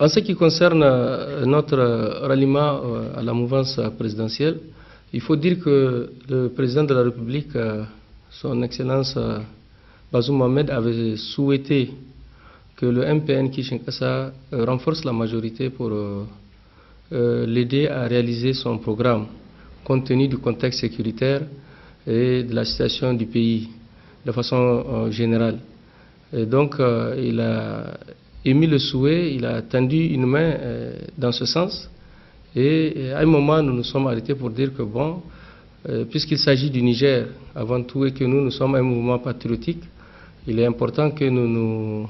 En ce qui concerne notre ralliement à la mouvance présidentielle, il faut dire que le président de la République, son Excellence Bazoum Mohamed, avait souhaité que le MPN Kishinkasa renforce la majorité pour l'aider à réaliser son programme, compte tenu du contexte sécuritaire et de la situation du pays de façon générale. Et donc, il a émis le souhait, il a tendu une main dans ce sens. Et à un moment, nous nous sommes arrêtés pour dire que bon, puisqu'il s'agit du Niger avant tout et que nous sommes un mouvement patriotique, il est important que nous nous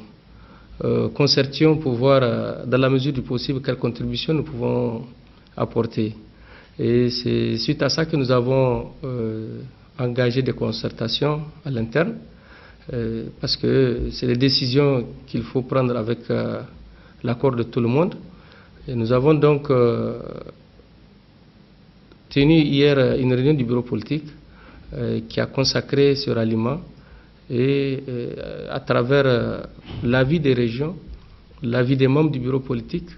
concertions pour voir, dans la mesure du possible, quelle contribution nous pouvons apporter. Et c'est suite à ça que nous avons engagé des concertations à l'interne, parce que c'est les décisions qu'il faut prendre avec l'accord de tout le monde. Et nous avons donc tenu hier une réunion du bureau politique qui a consacré ce ralliement et à travers l'avis des régions, l'avis des membres du bureau politique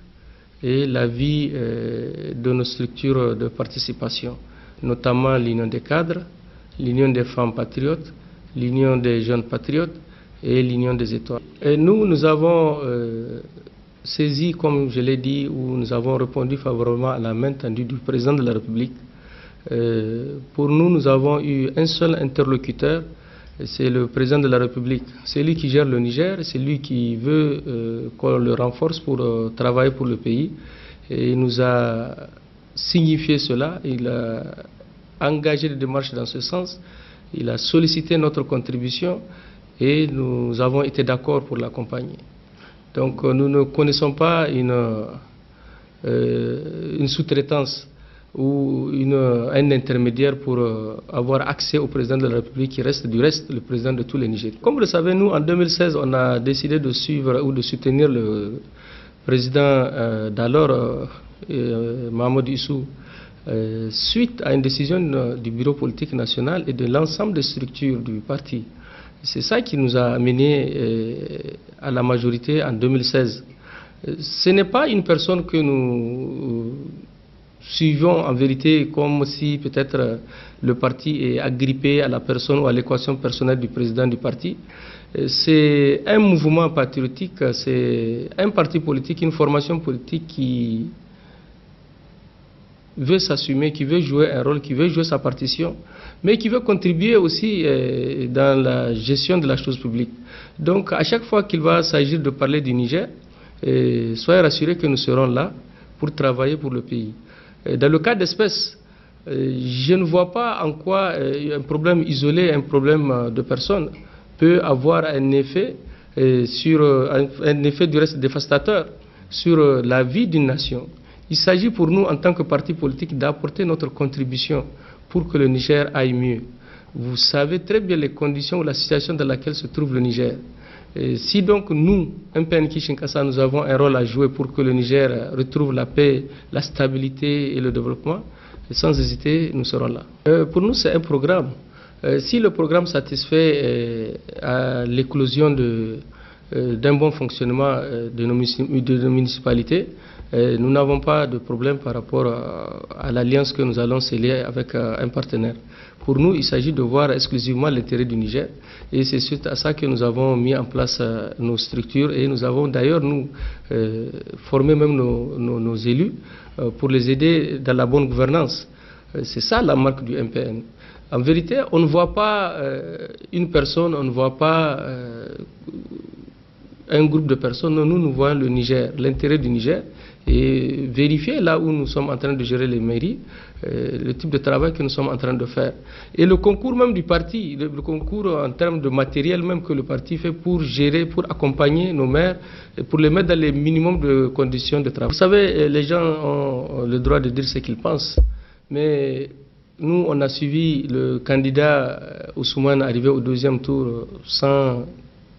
et l'avis de nos structures de participation, notamment l'Union des cadres, l'Union des femmes patriotes, l'Union des jeunes patriotes et l'Union des étoiles. Et nous avons saisi, comme je l'ai dit, où nous avons répondu favorablement à la main tendue du président de la République. Pour nous avons eu un seul interlocuteur, c'est le président de la République. C'est lui qui gère le Niger, c'est lui qui veut qu'on le renforce pour travailler pour le pays. Et il nous a signifié cela, il a engagé des démarches dans ce sens, il a sollicité notre contribution et nous avons été d'accord pour l'accompagner. Donc nous ne connaissons pas une sous-traitance ou un intermédiaire pour avoir accès au président de la République qui reste du reste le président de tous les Nigériens. Comme vous le savez, nous en 2016, on a décidé de suivre ou de soutenir le président d'alors, Mahamadou Issou, suite à une décision du bureau politique national et de l'ensemble des structures du parti. C'est ça qui nous a amené à la majorité en 2016. Ce n'est pas une personne que nous suivons en vérité comme si peut-être le parti est agrippé à la personne ou à l'équation personnelle du président du parti. C'est un mouvement patriotique, c'est un parti politique, une formation politique qui veut s'assumer, qui veut jouer un rôle, qui veut jouer sa partition, mais qui veut contribuer aussi dans la gestion de la chose publique. Donc à chaque fois qu'il va s'agir de parler du Niger, soyez rassurés que nous serons là pour travailler pour le pays. Dans le cas d'espèce, je ne vois pas en quoi un problème isolé, un problème de personnes peut avoir un effet, un effet du reste dévastateur sur la vie d'une nation. Il s'agit pour nous, en tant que parti politique, d'apporter notre contribution pour que le Niger aille mieux. Vous savez très bien les conditions ou la situation dans laquelle se trouve le Niger. Et si donc nous, MPN Kishinkasa, nous avons un rôle à jouer pour que le Niger retrouve la paix, la stabilité et le développement, sans hésiter, nous serons là. Pour nous, c'est un programme. Si le programme satisfait à l'éclosion d'un bon fonctionnement de nos municipalités, nous n'avons pas de problème par rapport à l'alliance que nous allons sceller avec un partenaire. Pour nous, il s'agit de voir exclusivement l'intérêt du Niger et c'est suite à ça que nous avons mis en place nos structures et nous avons d'ailleurs formé même nos élus pour les aider dans la bonne gouvernance. C'est ça la marque du MPN. En vérité, on ne voit pas une personne, on ne voit pas un groupe de personnes. Nous voyons le Niger, l'intérêt du Niger et vérifier là où nous sommes en train de gérer les mairies, le type de travail que nous sommes en train de faire. Et le concours même du parti, le concours en termes de matériel même que le parti fait pour gérer, pour accompagner nos maires, et pour les mettre dans les minimums de conditions de travail. Vous savez, les gens ont le droit de dire ce qu'ils pensent, mais nous, on a suivi le candidat Ousmane arrivé au deuxième tour sans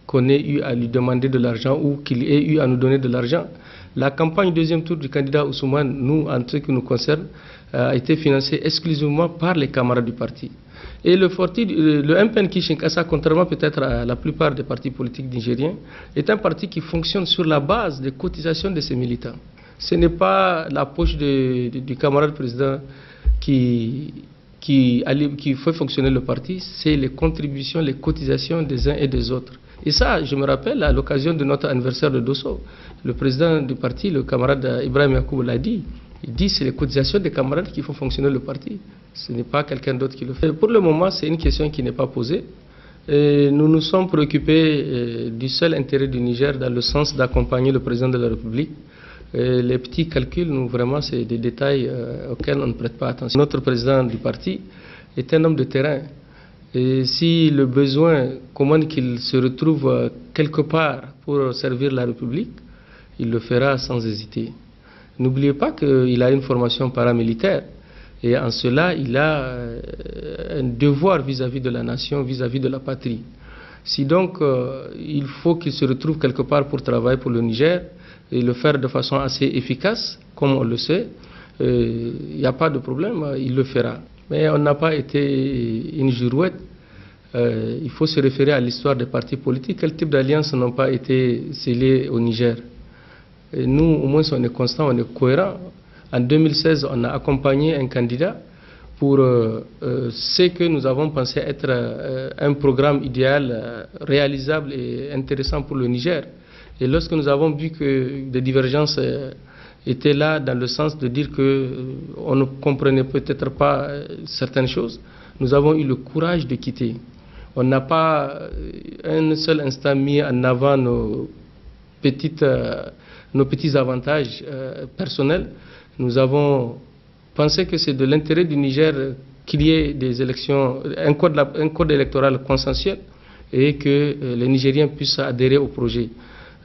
qu'on ait eu à lui demander de l'argent ou qu'il ait eu à nous donner de l'argent. La campagne deuxième tour du candidat Ousmane, nous, en ce qui nous concerne, a été financée exclusivement par les camarades du parti. Et le MPN Kinshasa, contrairement peut-être à la plupart des partis politiques nigériens, est un parti qui fonctionne sur la base des cotisations de ses militants. Ce n'est pas la poche du camarade président qui fait fonctionner le parti, c'est les contributions, les cotisations des uns et des autres. Et ça, je me rappelle, à l'occasion de notre anniversaire de Dosso, le président du parti, le camarade Ibrahim Yacoub l'a dit. Il dit que c'est les cotisations des camarades qui font fonctionner le parti. Ce n'est pas quelqu'un d'autre qui le fait. Pour le moment, c'est une question qui n'est pas posée. Et nous nous sommes préoccupés du seul intérêt du Niger dans le sens d'accompagner le président de la République. Les petits calculs, nous, vraiment, c'est des détails auxquels on ne prête pas attention. Notre président du parti est un homme de terrain. Et si le besoin commande qu'il se retrouve quelque part pour servir la République, il le fera sans hésiter. N'oubliez pas qu'il a une formation paramilitaire et en cela, il a un devoir vis-à-vis de la nation, vis-à-vis de la patrie. Si donc il faut qu'il se retrouve quelque part pour travailler pour le Niger et le faire de façon assez efficace, comme on le sait, il n'y a pas de problème, il le fera. Mais on n'a pas été une girouette. Il faut se référer à l'histoire des partis politiques. Quel type d'alliances n'ont pas été scellées au Niger? Et nous, au moins, on est constant, on est cohérent. En 2016, on a accompagné un candidat pour ce que nous avons pensé être un programme idéal, réalisable et intéressant pour le Niger. Et lorsque nous avons vu que des divergences étaient là dans le sens de dire qu'on ne comprenait peut-être pas certaines choses, nous avons eu le courage de quitter. On n'a pas un seul instant mis en avant nos petits avantages personnels. Nous avons pensé que c'est de l'intérêt du Niger qu'il y ait des élections, un code électoral consensuel et que les Nigériens puissent adhérer au projet.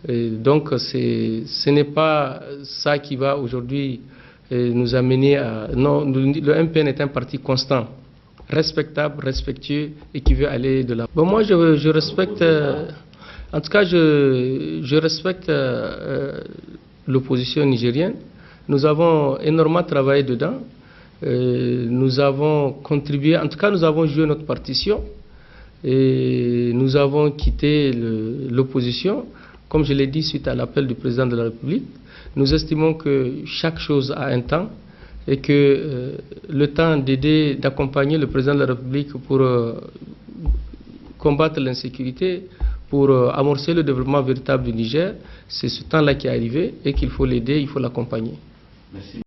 Et donc ce n'est pas ça qui va aujourd'hui nous amener à... Non, le MPN est un parti constant, respectable, respectueux et qui veut aller de là. Bon, moi je respecte... En tout cas, je respecte l'opposition nigérienne. Nous avons énormément travaillé dedans. Nous avons contribué, en tout cas, nous avons joué notre partition et nous avons quitté l'opposition, comme je l'ai dit, suite à l'appel du président de la République. Nous estimons que chaque chose a un temps et que le temps d'aider, d'accompagner le président de la République pour combattre l'insécurité, pour amorcer le développement véritable du Niger, c'est ce temps-là qui est arrivé et qu'il faut l'aider, il faut l'accompagner. Merci.